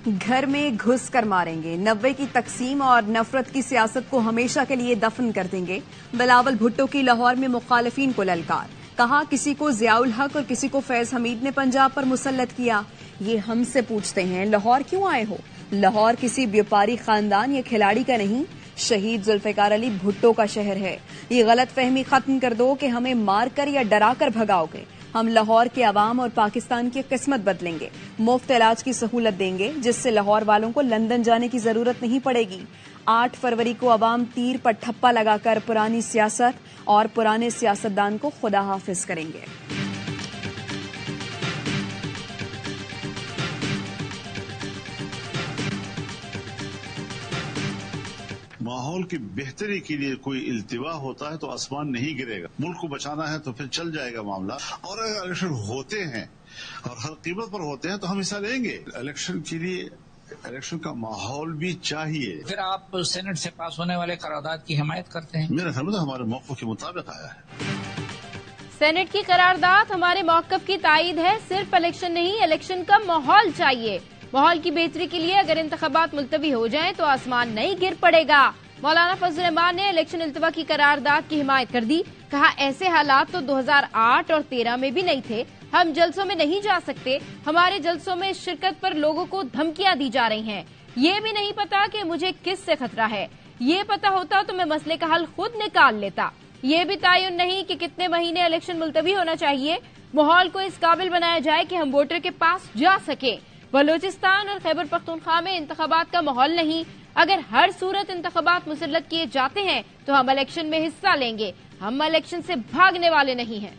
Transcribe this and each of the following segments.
घर में घुस कर मारेंगे, 90 की तकसीम और नफरत की सियासत को हमेशा के लिए दफन कर देंगे। बिलावल भुट्टो की लाहौर में मुखालिफिन को ललकार, कहा किसी को जियाउल हक और किसी को फैज हमीद ने पंजाब पर मुसल्लत किया। ये हमसे पूछते हैं लाहौर क्यों आए हो? लाहौर किसी व्यापारी खानदान या खिलाड़ी का नहीं, शहीद जुल्फिकार अली भुट्टो का शहर है। ये गलत फहमी खत्म कर दो कि हमें मारकर या डराकर भगाओगे। हम लाहौर के अवाम और पाकिस्तान की किस्मत बदलेंगे। मुफ्त इलाज की सहूलत देंगे जिससे लाहौर वालों को लंदन जाने की जरूरत नहीं पड़ेगी। 8 फरवरी को अवाम तीर पर ठप्पा लगाकर पुरानी सियासत और पुराने सियासतदान को खुदा हाफिज करेंगे। माहौल की बेहतरी के लिए कोई इल्तिवा होता है तो आसमान नहीं गिरेगा। मुल्क को बचाना है तो फिर चल जाएगा मामला। और अगर इलेक्शन होते हैं और हर कीमत पर होते हैं तो हम हिस्सा लेंगे। इलेक्शन के लिए इलेक्शन का माहौल भी चाहिए। फिर आप सेनेट से पास होने वाले करारदाद की हिमायत करते हैं? मेरा ख्याल हमारे मौक़िफ़ के मुताबिक आया है। सेनेट की करारदाद हमारे मौक़िफ़ की तायीद है। सिर्फ इलेक्शन नहीं, इलेक्शन का माहौल चाहिए। माहौल की बेहतरी के लिए अगर इंतखाबात मुलतवी हो जाएं तो आसमान नहीं गिर पड़ेगा। मौलाना फजल रहमान ने इलेक्शन इल्तवा की करारदाद की हिमायत कर दी। कहा ऐसे हालात तो 2008 और 13 में भी नहीं थे। हम जलसों में नहीं जा सकते। हमारे जलसों में शिरकत पर लोगों को धमकियां दी जा रही हैं। ये भी नहीं पता कि मुझे किस से खतरा है। ये पता होता तो मैं मसले का हल खुद निकाल लेता। ये भी तयन नहीं कि कितने महीने इलेक्शन मुलतवी होना चाहिए। माहौल को इस काबिल बनाया जाए कि हम वोटर के पास जा सके। बलूचिस्तान और खैबर पख्तूनख्वा में इंतखाबात का माहौल नहीं। अगर हर सूरत इंतखाबात मुसल्लत किए जाते हैं तो हम इलेक्शन में हिस्सा लेंगे। हम इलेक्शन से भागने वाले नहीं हैं।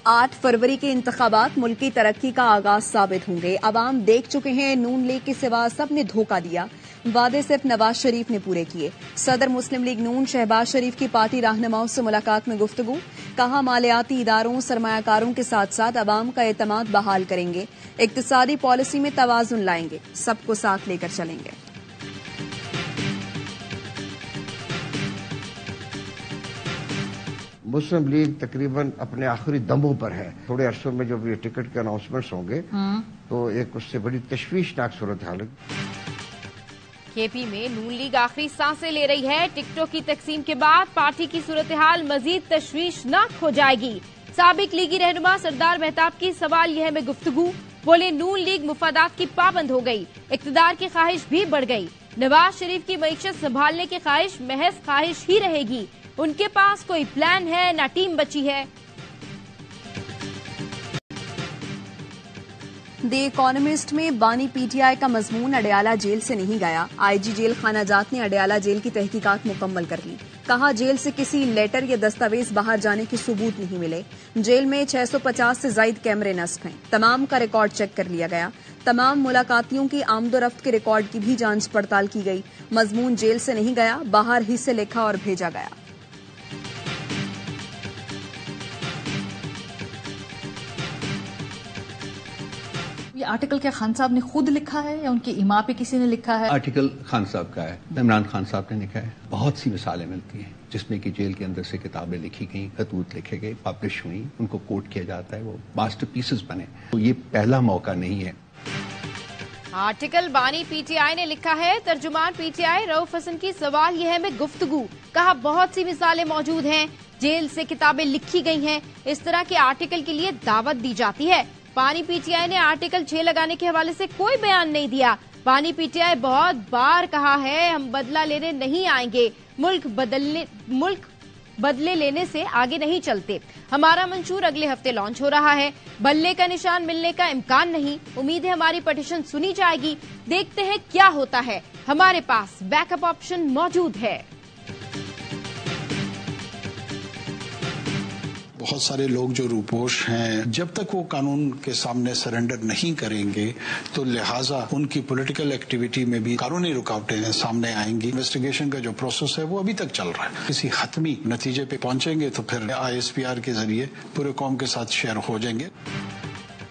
आठ फरवरी के इंतखाबात मुल्क की तरक्की का आगाज साबित होंगे। अवाम देख चुके हैं नून लीग के सिवा सबने धोखा दिया। वादे सिर्फ नवाज शरीफ ने पूरे किए। सदर मुस्लिम लीग नून शहबाज शरीफ की पार्टी रहनुमाओं से मुलाकात में गुफ्तगू, कहा मालियाती इदारों सरमायाकारों के साथ साथ अवाम का एतमाद बहाल करेंगे। इक्तिसादी पॉलिसी में तवाजुन लाएंगे, सबको साथ लेकर चलेंगे। मुस्लिम लीग तकरीबन अपने आखिरी दमों पर है। थोड़े अरसों में जब ये टिकट के अनाउंसमेंट्स होंगे तो एक उससे बड़ी तशवीशनाक सूरत हाल है। केपी में नून लीग आखिरी सांसें ले रही है। टिकटों की तकसीम के बाद पार्टी की सूरत हाल मजीद तशवीशनाक हो जाएगी। साबिक लीगी रहनुमा सरदार मेहताब की सवाल यह में गुफ्तगू, बोले नून लीग मुफादात की पाबंद हो गई, इक्तदार की ख्वाहिश भी बढ़ गई। नवाज शरीफ की मईशत संभालने की ख्वाहिश महज ख्वाहिश ही रहेगी। उनके पास कोई प्लान है ना टीम बची है। द इकोनॉमिस्ट में बानी पीटीआई का मजमून अडयाला जेल से नहीं गया। आईजी जेल खानाजात ने अडयाला जेल की तहकीकात मुकम्मल कर ली। कहा जेल से किसी लेटर या दस्तावेज बाहर जाने के सबूत नहीं मिले। जेल में 650 से ज्यादा कैमरे नस्ब हैं। तमाम का रिकॉर्ड चेक कर लिया गया। तमाम मुलाकातियों की आमदोरफ्त के रिकॉर्ड की भी जांच पड़ताल की गई। मजमून जेल से नहीं गया, बाहर ही से लिखा और भेजा गया। ये आर्टिकल क्या खान साहब ने खुद लिखा है या उनके इमाम पे किसी ने लिखा है? आर्टिकल खान साहब का है, इमरान खान साहब ने लिखा है। बहुत सी मिसालें मिलती हैं जिसमें कि जेल के अंदर से किताबें लिखी गई, खतूत लिखे गए, पब्लिश हुई, उनको कोट किया जाता है, वो मास्टरपीसेस बने। तो ये पहला मौका नहीं है। आर्टिकल बानी पीटीआई ने लिखा है। तर्जुमान पीटीआई रऊफ हसन की सवाल यह है में गुफ्तगू, कहा बहुत सी मिसालें मौजूद हैं, जेल से किताबें लिखी गई हैं, इस तरह के आर्टिकल के लिए दावत दी जाती है। बानी पीटीआई ने आर्टिकल 6 लगाने के हवाले से कोई बयान नहीं दिया। बानी पीटीआई बहुत बार कहा है हम बदला लेने नहीं आएंगे, मुल्क बदले लेने से आगे नहीं चलते। हमारा मंशूर अगले हफ्ते लॉन्च हो रहा है। बल्ले का निशान मिलने का इम्कान नहीं। उम्मीद है हमारी पटिशन सुनी जाएगी। देखते हैं क्या होता है। हमारे पास बैकअप ऑप्शन मौजूद है। बहुत सारे लोग जो रूपोश हैं, जब तक वो कानून के सामने सरेंडर नहीं करेंगे तो लिहाजा उनकी पॉलिटिकल एक्टिविटी में भी कानूनी रुकावटें सामने आएंगी। इन्वेस्टिगेशन का जो प्रोसेस है वो अभी तक चल रहा है। किसी हतमी नतीजे पे पहुंचेंगे तो फिर ISPR के जरिए पूरे कौम के साथ शेयर हो जाएंगे।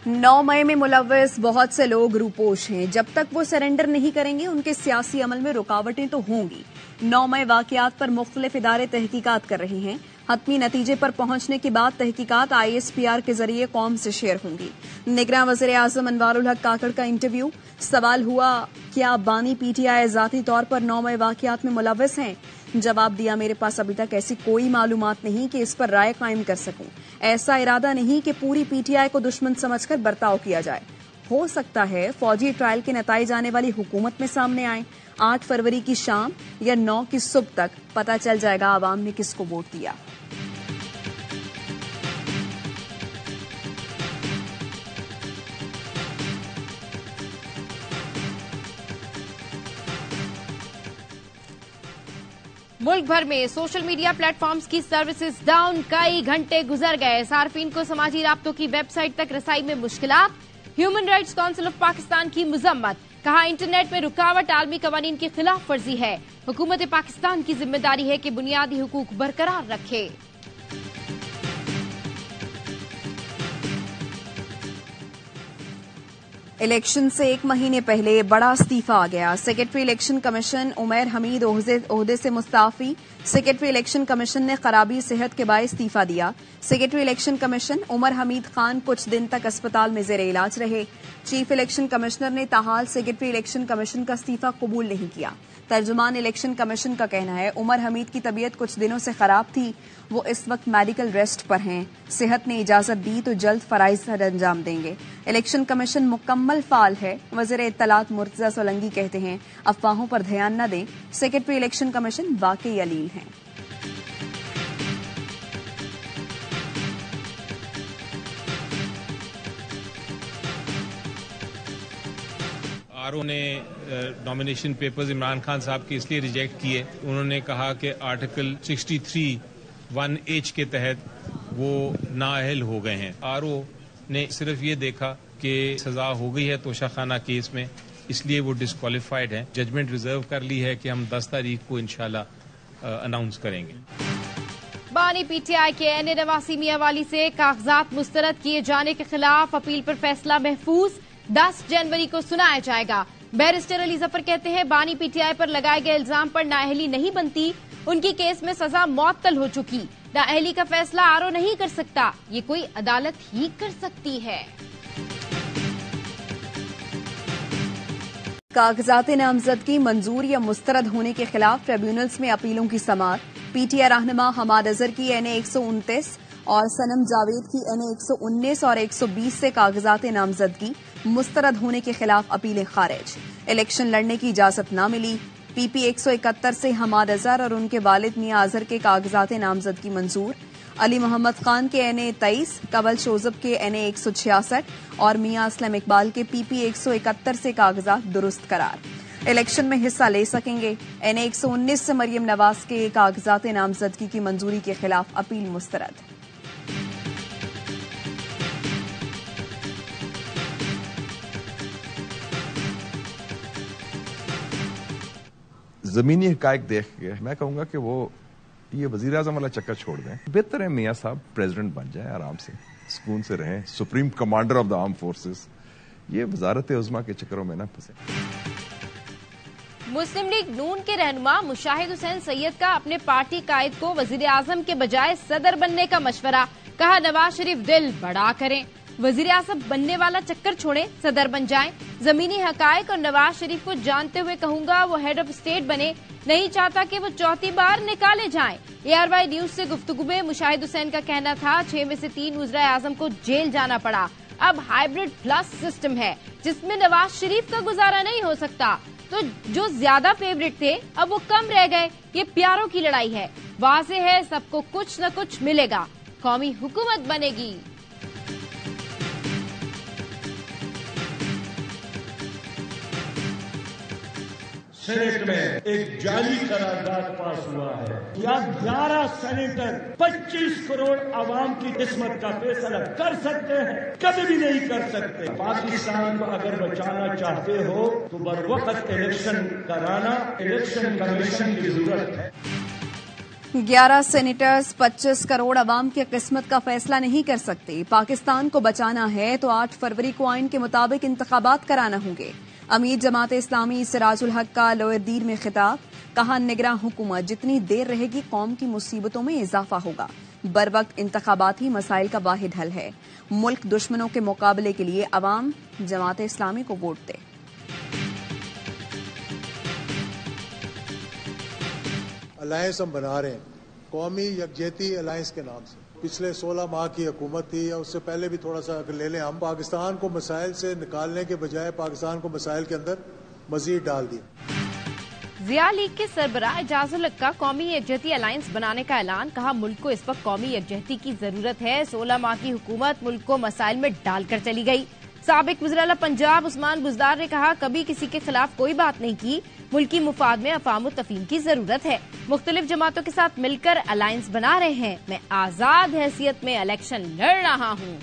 9 मई में मुलव्वस बहुत से लोग रूपोश हैं। जब तक वो सरेंडर नहीं करेंगे उनके सियासी अमल में रुकावटें तो होंगी। 9 मई वाकयात पर मुख्तलिफ इदारे तहकीकात कर रहे हैं। हतमी नतीजे पर पहुंचने के बाद तहकीकात ISPR के जरिए कौम से शेयर होंगी। निगरान वज़ीर आज़म अनवारुल हक काकड़ का इंटरव्यू। सवाल हुआ, क्या बानी PTI ज़ाती तौर पर 9 मई वाकयात में मुलव्वस हैं? जवाब दिया, मेरे पास अभी तक ऐसी कोई मालूमात नहीं कि इस पर राय कायम कर सकूं। ऐसा इरादा नहीं कि पूरी PTI को दुश्मन समझकर बर्ताव किया जाए। हो सकता है फौजी ट्रायल के नताइज आने वाली हुकूमत में सामने आए। 8 फरवरी की शाम या 9 की सुबह तक पता चल जाएगा आवाम ने किसको वोट दिया। मुल्क भर में सोशल मीडिया प्लेटफॉर्म्स की सर्विसेज डाउन, कई घंटे गुजर गए। सार्फिन को समाजी राब्तों की वेबसाइट तक रसाई में मुश्किलात। Human rights council of Pakistan की मजम्मत, कहा इंटरनेट में रुकावट आलमी कवानीन की खिलाफ वर्जी है। हुकूमत पाकिस्तान की जिम्मेदारी है कि बुनियादी हुकूक बरकरार रखे। इलेक्शन से 1 महीने पहले बड़ा इस्तीफा आ गया। Secretary election commission Umair Hamid ओहदे से मुस्ताफी। सेक्रेटरी इलेक्शन कमीशन ने खराबी सेहत के बाद इस्तीफा दिया। Secretary election commission Umar Hamid Khan कुछ दिन तक अस्पताल में जेर इलाज रहे। चीफ इलेक्शन कमिश्नर ने ताहाल सेक्रेटरी इलेक्शन कमीशन का इस्तीफा कबूल नहीं किया। तर्जुमान इलेक्शन कमीशन का कहना है, उमर हमीद की तबीयत कुछ दिनों से खराब थी, वो इस वक्त मेडिकल रेस्ट पर हैं। सेहत ने इजाजत दी तो जल्द फराइज अंजाम देंगे। इलेक्शन कमीशन मुकम्मल फाल है। वज़ीर इत्तलात मुर्तजा सोलंगी कहते हैं, अफवाहों पर ध्यान न दें, सेक्रेटरी इलेक्शन कमीशन वाकई अलील हैं। आरओ ने नॉमिनेशन पेपर्स इमरान खान साहब के इसलिए रिजेक्ट किए, उन्होंने कहा कि आर्टिकल 63(1)H के तहत वो नाअहल हो गए हैं। आरओ ने सिर्फ ये देखा कि सजा हो गई है तोशाखाना केस में, इसलिए वो डिस्क्वालिफाइड हैं। जजमेंट रिजर्व कर ली है कि हम 10 तारीख को इंशाल्लाह अनाउंस करेंगे। बानी PTI के NA नवासी मियां वाली से कागजात मुस्तरद किए जाने के खिलाफ अपील पर फैसला महफूज 10 जनवरी को सुनाया जाएगा। बैरिस्टर अली जफर कहते हैं, बानी PTI पर लगाए गए इल्जाम पर नाअहली नहीं बनती, उनकी केस में सजा मुअत्तल हो चुकी। नाअहली का फैसला आरओ नहीं कर सकता, ये कोई अदालत ही कर सकती है। कागजात नामजदगी मंजूर या मुस्तरद होने के खिलाफ ट्रिब्यूनल्स में अपीलों की समाअत। PTI रहनुमा हमाद अजहर की NA 129 और सनम जावेद की NA 119 और 120 से कागजात नामजदगी मुस्तरद होने के खिलाफ अपीलें खारिज। इलेक्शन लड़ने की इजाजत न मिली। PP 171 से हमाद अजहर और उनके वालिद मियां अजहर के कागजात नामजदगी मंजूर। अली मोहम्मद खान के NA 23, कवल शोजब के NA 166 और मियां असलम इकबाल के PP 171 से कागजात दुरुस्त करार। इलेक्शन में हिस्सा ले सकेंगे। NA 119 से मरियम नवाज के कागजात नामजदगी की मंजूरी के खिलाफ अपील मुस्तरद। जमीनी हकायक देख के मैं कहूंगा कि वो ये वजीर आजम वाला चक्कर छोड़ दें। बेहतर है मियां साहब प्रेसिडेंट बन जाए, आराम से सुकून से रहें, supreme commander of the arm forces. ये वजारत उज़्मा के चक्करों में न फंसे। मुस्लिम लीग नून के रहनुमा मुशाहिद हुसैन सैयद का अपने पार्टी कायद को वजीर आजम के बजाय सदर बनने का मशवरा। कहा, नवाज शरीफ दिल बड़ा करें, वजीर आजम बनने वाला चक्कर छोड़ें, सदर बन जाएं। जमीनी हकायक और नवाज शरीफ को जानते हुए कहूंगा वो हेड ऑफ स्टेट बने, नहीं चाहता कि वो चौथी बार निकाले जाएं। ARY न्यूज से गुफ्तगू में मुशाहिद हुसैन का कहना था, 6 में से 3 वज़ीर आजम को जेल जाना पड़ा। अब हाइब्रिड प्लस सिस्टम है जिसमें नवाज शरीफ का गुजारा नहीं हो सकता, तो जो ज्यादा फेवरेट थे अब वो कम रह गए। ये प्यारों की लड़ाई है, वाज़ेह है सबको कुछ न कुछ मिलेगा, कौमी हुकूमत बनेगी। सेनेट में एक जाली करारदाद पास हुआ है या 11 सेनेटर 25 करोड़ आवाम की किस्मत का फैसला कर सकते हैं? कभी भी नहीं कर सकते। पाकिस्तान को अगर बचाना चाहते हो तो बर वक्त इलेक्शन कराना, इलेक्शन कमीशन की जरूरत है। 11 सेनेटर्स 25 करोड़ अवाम की किस्मत का फैसला नहीं कर सकते। पाकिस्तान को बचाना है तो 8 फरवरी को आइन के मुताबिक इंतखाबात कराना होंगे। अमीर जमात इस्लामी सिराजुल हक का लोअर दीर में खिताब, कहा निगरान हुकूमत जितनी देर रहेगी कौम की मुसीबतों में इजाफा होगा। बरवक्त इंतखाबात ही मसाइल का वाहिद हल है। मुल्क दुश्मनों के मुकाबले के लिए अवाम जमात इस्लामी को वोट दे। अलायंस हम बना रहे हैं कौमी यकजहती अलायंस के नाम से। पिछले 16 माह की हुकूमत थी या उससे पहले भी थोड़ा सा अगर ले लें, हम पाकिस्तान को मसाइल से निकालने के बजाय पाकिस्तान को मसाइल के अंदर मजीद डाल दिया। जिया लीग के सरबराह एजाजुल हक का कौमी यकजहती अलायंस बनाने का ऐलान, कहा मुल्क को इस वक्त कौमी यकजहती की जरूरत है। 16 माह की हुकूमत मुल्क को मसाइल में डालकर चली गई। साबिक वज़ीर-ए-आला पंजाब उस्मान बुज़दार ने कहा कभी किसी के खिलाफ कोई बात नहीं की, मुल्की मुफाद में अफ़ाम तफ़हीम की जरूरत है। मुख्तलिफ जमातों के साथ मिलकर अलायंस बना रहे हैं। मैं आजाद हैसियत में इलेक्शन लड़ रहा हूँ।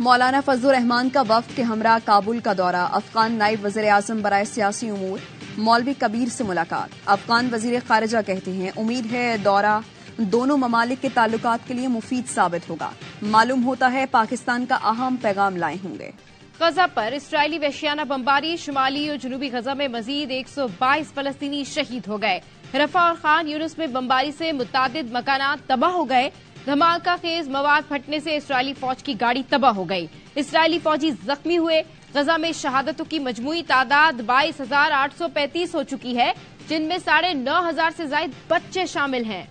मौलाना फजलुर रहमान का वफ्द के हमरा काबुल का दौरा, अफगान नायब वज़ीर आज़म बराए सियासी उमूर मौलवी कबीर से मुलाकात। अफगान वज़ीर खारिजा कहते हैं उम्मीद है दौरा दोनों ममालिक के ताल्लुकात के लिए मुफीद साबित होगा। मालूम होता है पाकिस्तान का अहम पैगाम लाए होंगे। गजा पर इसराइली वहशियाना बमबारी, शुमाली और जनूबी गजा में मजीद 122 फलस्तीनी शहीद हो गए। रफा और खान यूनुस में बमबारी से मुतादिद मकानात तबाह हो गए। धमाका खेज मवाद फटने से इसराइली फौज की गाड़ी तबाह हो गई। इसराइली फौजी जख्मी हुए। गजा में शहादतों की मजमूई तादाद 22,835 हो चुकी है, जिनमें 9,500 से ज्यादा बच्चे शामिल हैं।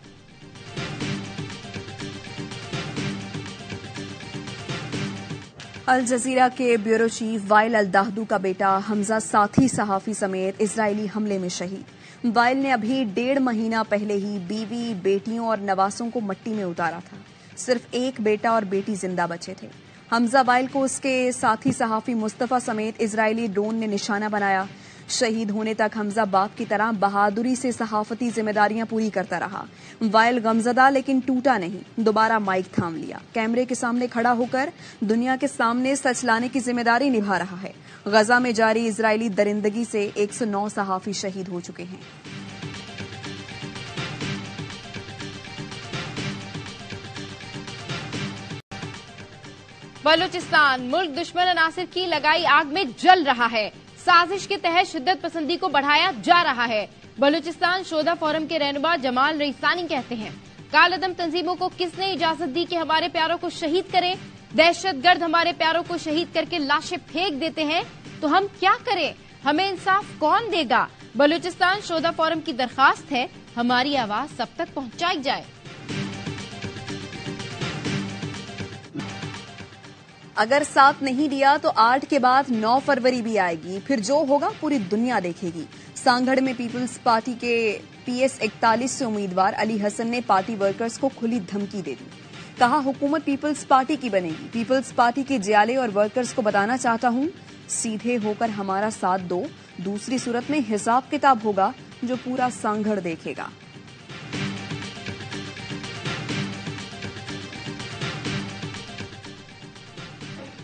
अल जजीरा के ब्यूरो चीफ वाइल अल दाहदू का बेटा हमजा साथी सहाफी समेत इजरायली हमले में शहीद। वाइल ने अभी 1.5 महीना पहले ही बीवी, बेटियों और नवासों को मट्टी में उतारा था। सिर्फ एक बेटा और बेटी जिंदा बचे थे। हमजा वाइल को उसके साथी सहाफी मुस्तफा समेत इजरायली ड्रोन ने निशाना बनाया। शहीद होने तक हमजा बाप की तरह बहादुरी से सहाफती जिम्मेदारियां पूरी करता रहा। वाइल गमजदा लेकिन टूटा नहीं, दोबारा माइक थाम लिया। कैमरे के सामने खड़ा होकर दुनिया के सामने सच लाने की जिम्मेदारी निभा रहा है। गजा में जारी इजरायली दरिंदगी से 109 सहाफी शहीद हो चुके हैं। बलूचिस्तान मुल्क दुश्मन अनासिर की लगाई आग में जल रहा है। साजिश के तहत शिद्दत पसंदी को बढ़ाया जा रहा है। बलूचिस्तान शोधा फोरम के रहनुमा जमाल रईसानी कहते हैं कालअदम तंजीमों को किसने इजाजत दी कि हमारे प्यारों को शहीद करें? दहशतगर्द हमारे प्यारों को शहीद करके लाशें फेंक देते हैं तो हम क्या करें? हमें इंसाफ कौन देगा? बलूचिस्तान शोधा फोरम की दरखास्त है हमारी आवाज सब तक पहुंचाई जाए। अगर साथ नहीं दिया तो 8 के बाद 9 फरवरी भी आएगी, फिर जो होगा पूरी दुनिया देखेगी। सांगड़ में पीपल्स पार्टी के PS 41 से उम्मीदवार अली हसन ने पार्टी वर्कर्स को खुली धमकी दे दी। कहा हुकूमत पीपल्स पार्टी की बनेगी। पीपल्स पार्टी के जियाले और वर्कर्स को बताना चाहता हूं सीधे होकर हमारा साथ दो, दूसरी सूरत में हिसाब किताब होगा जो पूरा सांगड़ देखेगा।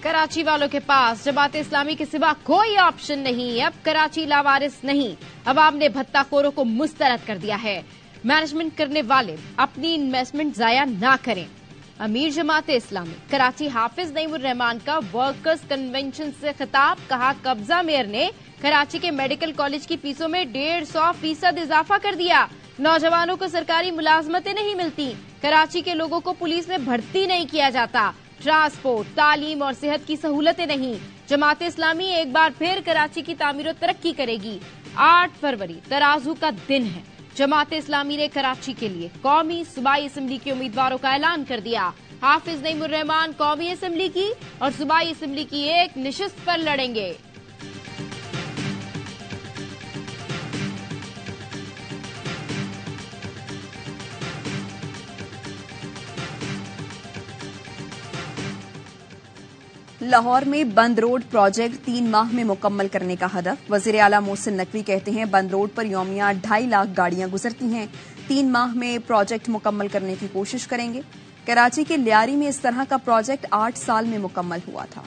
कराची वालों के पास जमात इस्लामी के सिवा कोई ऑप्शन नहीं। अब कराची लावारिस नहीं, अवाम ने भत्ताखोरों को मुस्तरद कर दिया है। मैनेजमेंट करने वाले अपनी इन्वेस्टमेंट जाया ना करें। अमीर जमात इस्लामी कराची हाफिज नईमुर रहमान का वर्कर्स कन्वेंशन से खिताब, कहा कब्जा मेयर ने कराची के मेडिकल कॉलेज की फीसों में 150% इजाफा कर दिया। नौजवानों को सरकारी मुलाजमतें नहीं मिलती। कराची के लोगों को पुलिस में भर्ती नहीं किया जाता। ट्रांसपोर्ट, तालीम और सेहत की सहूलतें नहीं। जमात इस्लामी एक बार फिर कराची की तामीर और तरक्की करेगी। 8 फरवरी तराजू का दिन है। जमात इस्लामी ने कराची के लिए कौमी सूबाई असेंबली के उम्मीदवारों का ऐलान कर दिया। हाफिज नईमुर रहमान कौमी असेंबली की और सूबाई असेंबली की एक निशिस्त पर लड़ेंगे। लाहौर में बंद रोड प्रोजेक्ट 3 माह में मुकम्मल करने का हदफ। वजीर आला मोहसिन नकवी कहते हैं बंद रोड पर यौमिया 2.5 लाख गाड़ियां गुजरती हैं। 3 माह में प्रोजेक्ट मुकम्मल करने की कोशिश करेंगे। कराची के लियारी में इस तरह का प्रोजेक्ट 8 साल में मुकम्मल हुआ था।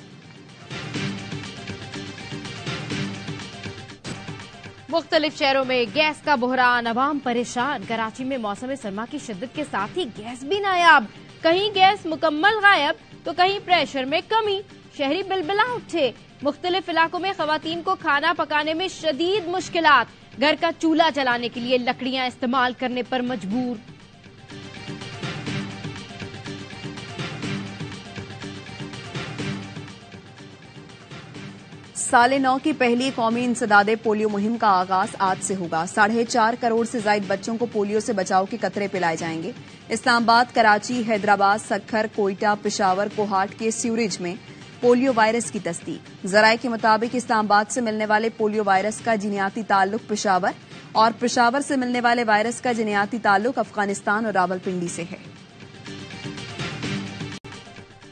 मुख्तलिफ शहरों में गैस का बहरान, अवाम परेशान। कराची में मौसम सरमा की शिद्दत के साथ ही गैस भी नायाब। कहीं गैस मुकम्मल गायब तो कहीं प्रेशर में कमी। शहरी बिलबिला उठे। मुख्तलिफ इलाकों में खवातीन को खाना पकाने में शदीद मुश्किलात। घर का चूल्हा जलाने के लिए लकड़ियां इस्तेमाल करने पर मजबूर। साले 9 की पहली कौमी इंसदादे पोलियो मुहिम का आगाज आज से होगा। 4.5 करोड़ से ज्यादा बच्चों को पोलियो से बचाव के कतरे पिलाए जाएंगे। इस्लामाबाद, कराची, हैदराबाद, सक्खर, कोयटा, पेशावर, कोहाट के सीवरेज में पोलियो वायरस की तस्दीक। जराये के मुताबिक इस्लामाबाद से मिलने वाले पोलियो वायरस का जिनियाती ताल्लुक पेशावर और पेशावर से मिलने वाले वायरस का जिनियाती ताल्लुक अफगानिस्तान और रावलपिंडी से है।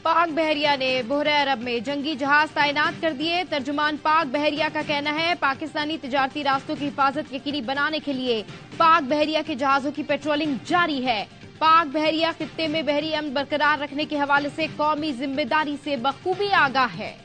पाक बहरिया ने बहरे अरब में जंगी जहाज तैनात कर दिए। तर्जुमान पाक बहरिया का कहना है पाकिस्तानी तिजारती रास्तों की हिफाजत यकीनी बनाने के लिए पाक बहरिया के जहाजों की पेट्रोलिंग जारी है। पाक बहरिया खित्ते में बहरी अमन बरकरार रखने के हवाले से कौमी जिम्मेदारी से बखूबी आगाह है।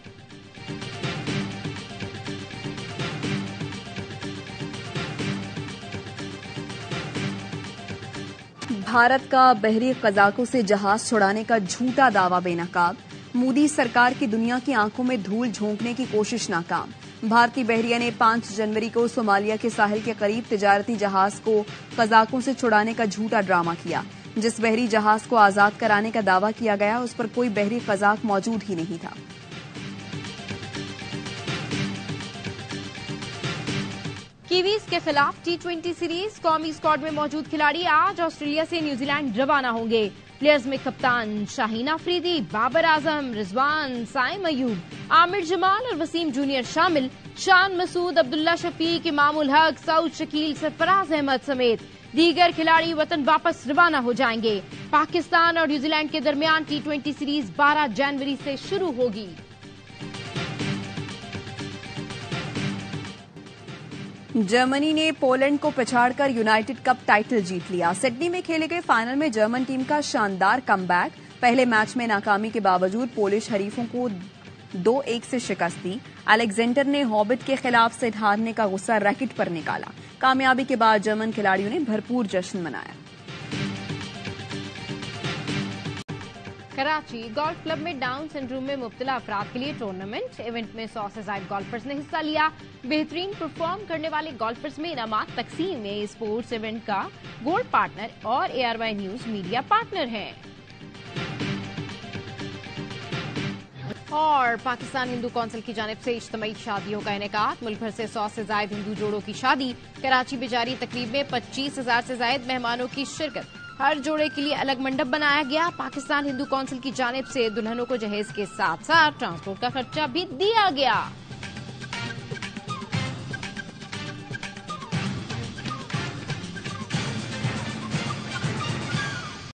भारत का बहरी कज़ाकों से जहाज छुड़ाने का झूठा दावा बेनकाब। मोदी सरकार की दुनिया की आंखों में धूल झोंकने की कोशिश नाकाम। भारतीय बहरिया ने 5 जनवरी को सोमालिया के साहिल के करीब तिजारती जहाज को कज़ाकों से छुड़ाने का झूठा ड्रामा किया। जिस बहरी जहाज को आजाद कराने का दावा किया गया उस पर कोई बहरी कज़ाक मौजूद ही नहीं था। कीवीज के खिलाफ T20 सीरीज। कौमी स्क्वाड में मौजूद खिलाड़ी आज ऑस्ट्रेलिया से न्यूजीलैंड रवाना होंगे। प्लेयर्स में कप्तान शाहीन अफरीदी, बाबर आजम, रिजवान, साइम अयूब, आमिर जमाल और वसीम जूनियर शामिल। शान मसूद, अब्दुल्ला शफीक, इमामुल हक, सऊद शकील, सरफराज अहमद समेत दीगर खिलाड़ी वतन वापस रवाना हो जाएंगे। पाकिस्तान और न्यूजीलैंड के दरमियान T20 सीरीज 12 जनवरी से शुरू होगी। जर्मनी ने पोलैंड को पछाड़कर यूनाइटेड कप टाइटल जीत लिया। सिडनी में खेले गए फाइनल में जर्मन टीम का शानदार कमबैक। पहले मैच में नाकामी के बावजूद पोलिश हरीफों को 2-1 से शिकस्त दी। अलेक्जेंडर ने हॉबिट के खिलाफ से हारने का गुस्सा रैकेट पर निकाला। कामयाबी के बाद जर्मन खिलाड़ियों ने भरपूर जश्न मनाया। कराची गोल्फ क्लब में डाउन सिंड्रोम में मुब्तला अफराद के लिए टूर्नामेंट। इवेंट में 100 से ज्यादा गोल्फर्स ने हिस्सा लिया। बेहतरीन परफॉर्म करने वाले गोल्फर्स में इनामात तकसीम में स्पोर्ट्स इवेंट का गोल्ड पार्टनर और ARY न्यूज मीडिया पार्टनर है। और पाकिस्तान हिंदू कौंसिल की जानिब से इज्तिमाई शादियों का इनेकाद। मुल्क भर से 100 से ज्यादा हिंदू जोड़ों की शादी। कराची में जारी तकरीब में 25,000 से ज्यादा मेहमानों की शिरकत। हर जोड़े के लिए अलग मंडप बनाया गया। पाकिस्तान हिंदू कौंसिल की जानिब से दुल्हनों को जहेज के साथ साथ ट्रांसपोर्ट का खर्चा भी दिया गया।